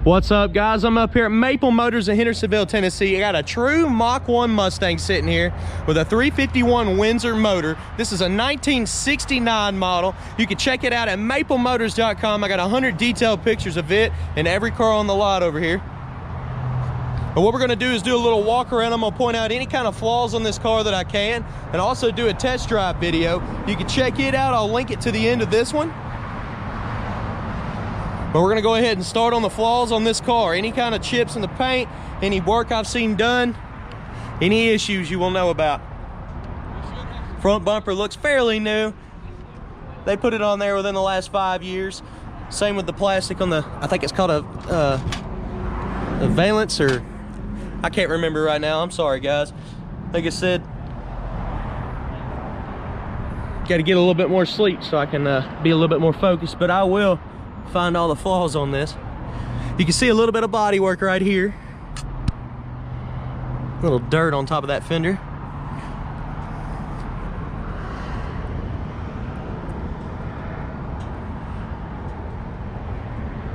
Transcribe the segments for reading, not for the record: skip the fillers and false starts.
What's up, guys? I'm up here at Maple Motors in Hendersonville, Tennessee. I got a true Mach 1 Mustang sitting here with a 351 Windsor motor. This is a 1969 model. You can check it out at maplemotors.com. I got 100 detailed pictures of it and every car on the lot over here. But what we're gonna do is do a little walk around. I'm gonna point out any kind of flaws on this car that I can, and also do a test drive video. You can check it out. I'll link it to the end of this one. But we're gonna go ahead and start on the flaws on this car. Any kind of chips in the paint, any work I've seen done, any issues you will know about. Front bumper looks fairly new. They put it on there within the last 5 years. Same with the plastic on the, I think it's called a valance, or I can't remember right now. I'm sorry, guys. Like I said, got to get a little bit more sleep so I can be a little bit more focused, but I will find all the flaws on this. You can see a little bit of body work right here. A little dirt on top of that fender.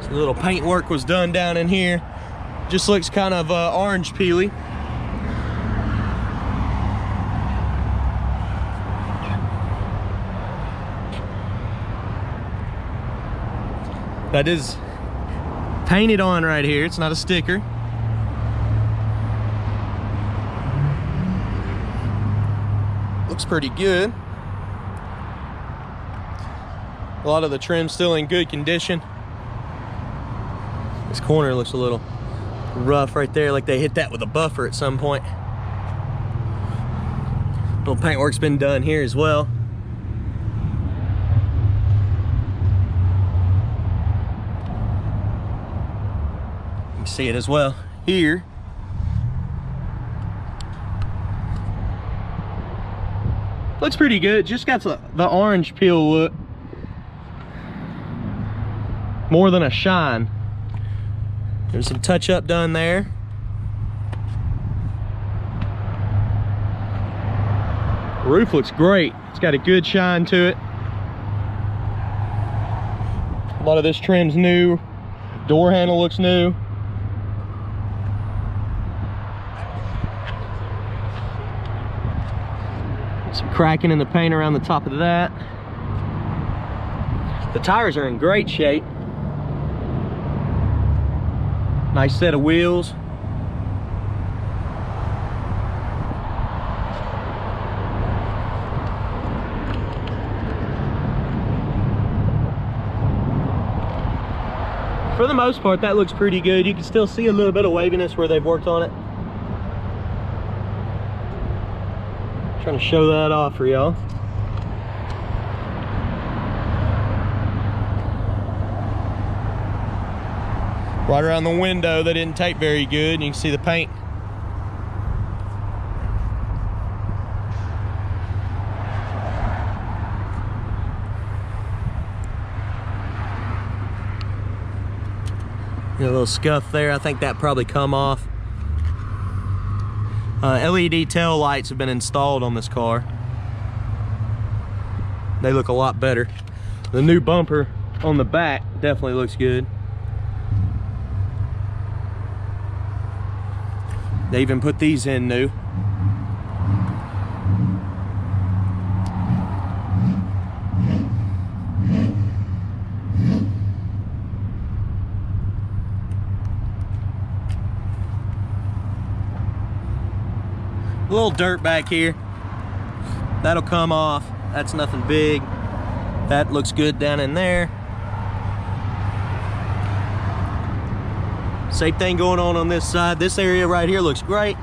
So a little paint work was done down in here. Just looks kind of orange peely. That is painted on right here. It's not a sticker. Looks pretty good. A lot of the trim's still in good condition. This corner looks a little rough right there, like they hit that with a buffer at some point. Little paintwork's been done here as well. You can see it as well here. Looks pretty good. Just got the orange peel look more than a shine. There's some touch up done there. Roof looks great. It's got a good shine to it. A lot of this trim's new. Door handle looks new. Some cracking in the paint around the top of that. The tires are in great shape. Nice set of wheels. For the most part, that looks pretty good. You can still see a little bit of waviness where they've worked on it. Trying to show that off for y'all. Right around the window, they didn't tape very good, and you can see the paint. A little scuff there. I think that probably come off. LED tail lights have been installed on this car. They look a lot better. The new bumper on the back definitely looks good. They even put these in new. A little dirt back here. That'll come off. That's nothing big. That looks good down in there. Same thing going on this side. This area right here looks great.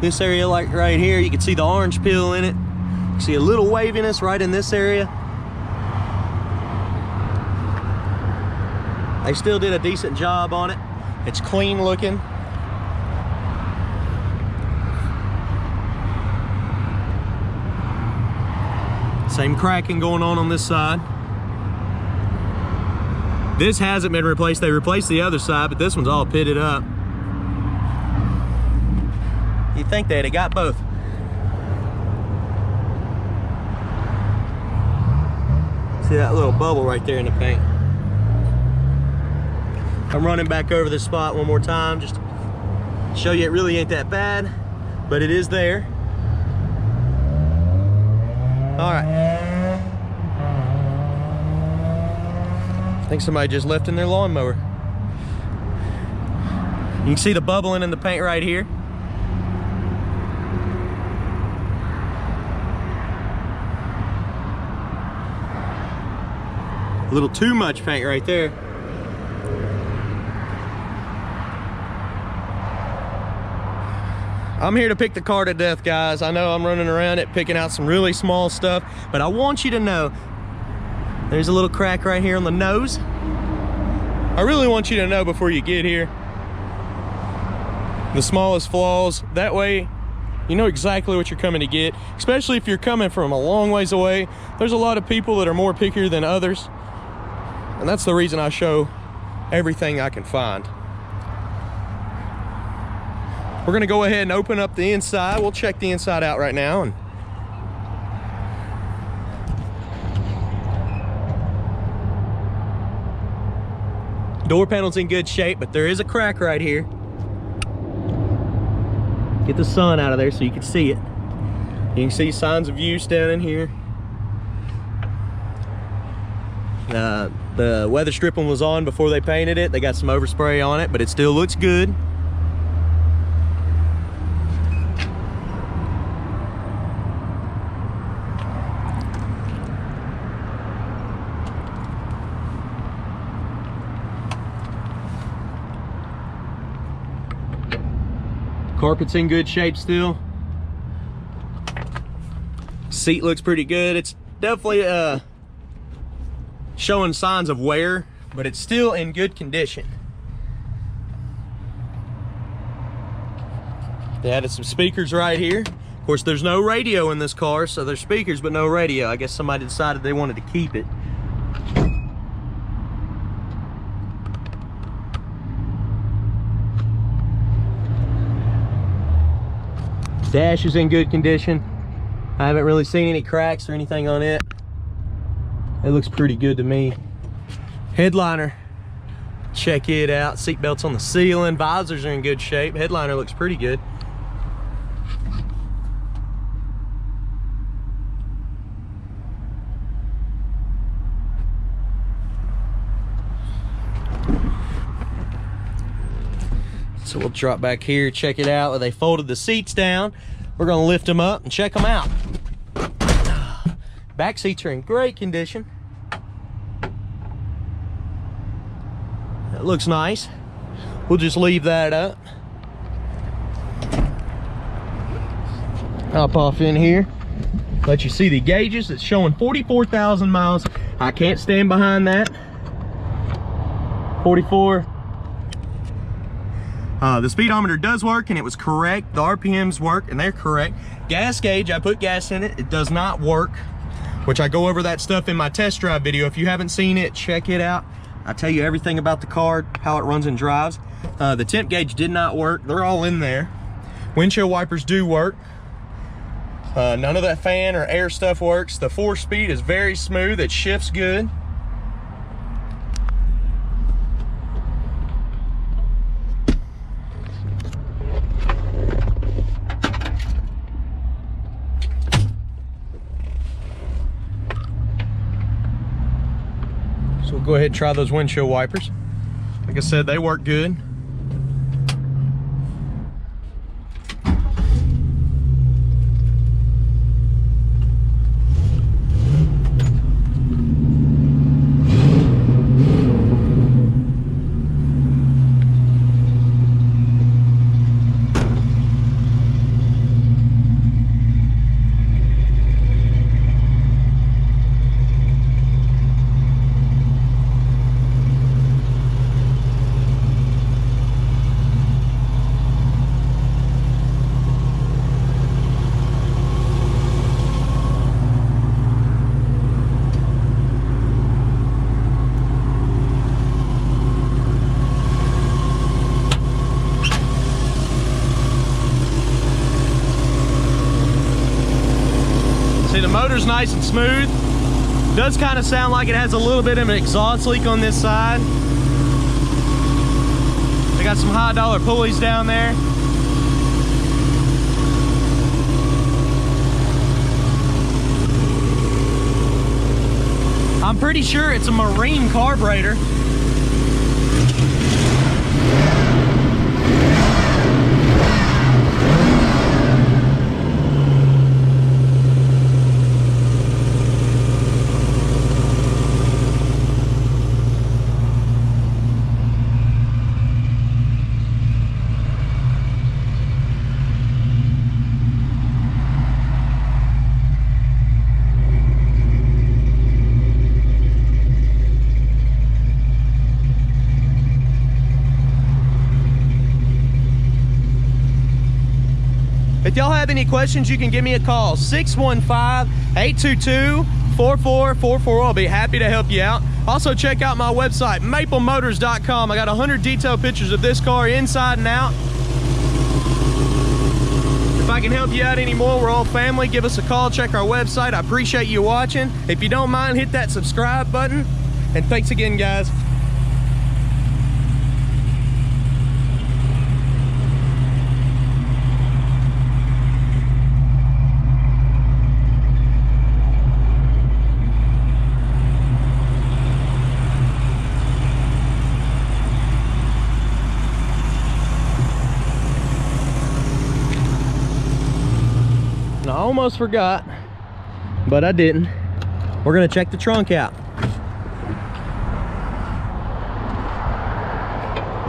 This area, like right here, you can see the orange peel in it. You can see a little waviness right in this area. They still did a decent job on it. It's clean looking. Same cracking going on this side. This hasn't been replaced. They replaced the other side, but this one's all pitted up. You'd think they'd have got both. See that little bubble right there in the paint? I'm running back over this spot one more time just to show you it really ain't that bad, but it is there. All right. I think somebody just left in their lawnmower. You can see the bubbling in the paint right here. A little too much paint right there. I'm here to pick the car to death, guys. I know I'm running around it picking out some really small stuff, but I want you to know there's a little crack right here on the nose. I really want you to know before you get here the smallest flaws. That way you know exactly what you're coming to get, especially if you're coming from a long ways away. There's a lot of people that are more pickier than others, and that's the reason I show everything I can find. We're gonna go ahead and open up the inside. We'll check the inside out right now. And door panel's in good shape, but there is a crack right here. Get the sun out of there so you can see it. You can see signs of use down in here. The weather stripping was on before they painted it. They got some overspray on it, but it still looks good. Carpet's in good shape still. Seat looks pretty good. It's definitely showing signs of wear, but it's still in good condition. They added some speakers right here. Of course, there's no radio in this car, so there's speakers but no radio. I guess somebody decided they wanted to keep it. Dash is in good condition. I haven't really seen any cracks or anything on it. It looks pretty good to me. Headliner, check it out. Seatbelts on the ceiling. Visors are in good shape. Headliner looks pretty good. So we'll drop back here, check it out. They folded the seats down. We're gonna lift them up and check them out. Back seats are in great condition. That looks nice. We'll just leave that up. Hop off in here. Let you see the gauges. It's showing 44,000 miles. I can't stand behind that. 44. The speedometer does work and it was correct. The RPMs work and they're correct. Gas gauge, I put gas in it. It does not work, which I go over that stuff in my test drive video. If you haven't seen it, check it out. I tell you everything about the car, how it runs and drives. The temp gauge did not work. They're all in there. Windshield wipers do work. None of that fan or air stuff works. The 4-speed is very smooth. It shifts good. So we'll go ahead and try those windshield wipers. Like I said, they work good. The motor's nice and smooth. Does kind of sound like it has a little bit of an exhaust leak on this side. got some high dollar pulleys down there. I'm pretty sure it's a marine carburetor. If y'all have any questions, you can give me a call, 615-822-4444. I'll be happy to help you out. Also, check out my website, MapleMotors.com. I got 100 detailed pictures of this car inside and out. If I can help you out anymore, we're all family. Give us a call, check our website. I appreciate you watching. If you don't mind, hit that subscribe button. And thanks again, guys. I almost forgot, but I didn't. We're gonna check the trunk out.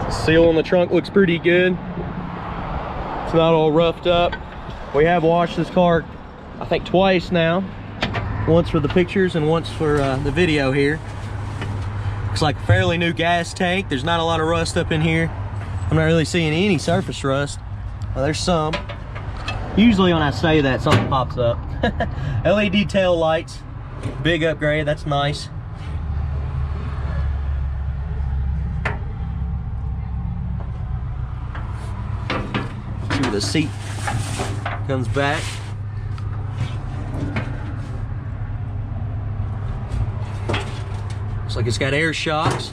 The seal on the trunk looks pretty good. It's not all roughed up. We have washed this car, I think, twice now. Once for the pictures and once for the video here. Looks like a fairly new gas tank. There's not a lot of rust up in here. I'm not really seeing any surface rust. Well, there's some. Usually when I say that, something pops up. LED tail lights, big upgrade, that's nice. See where the seat comes back. Looks like it's got air shocks.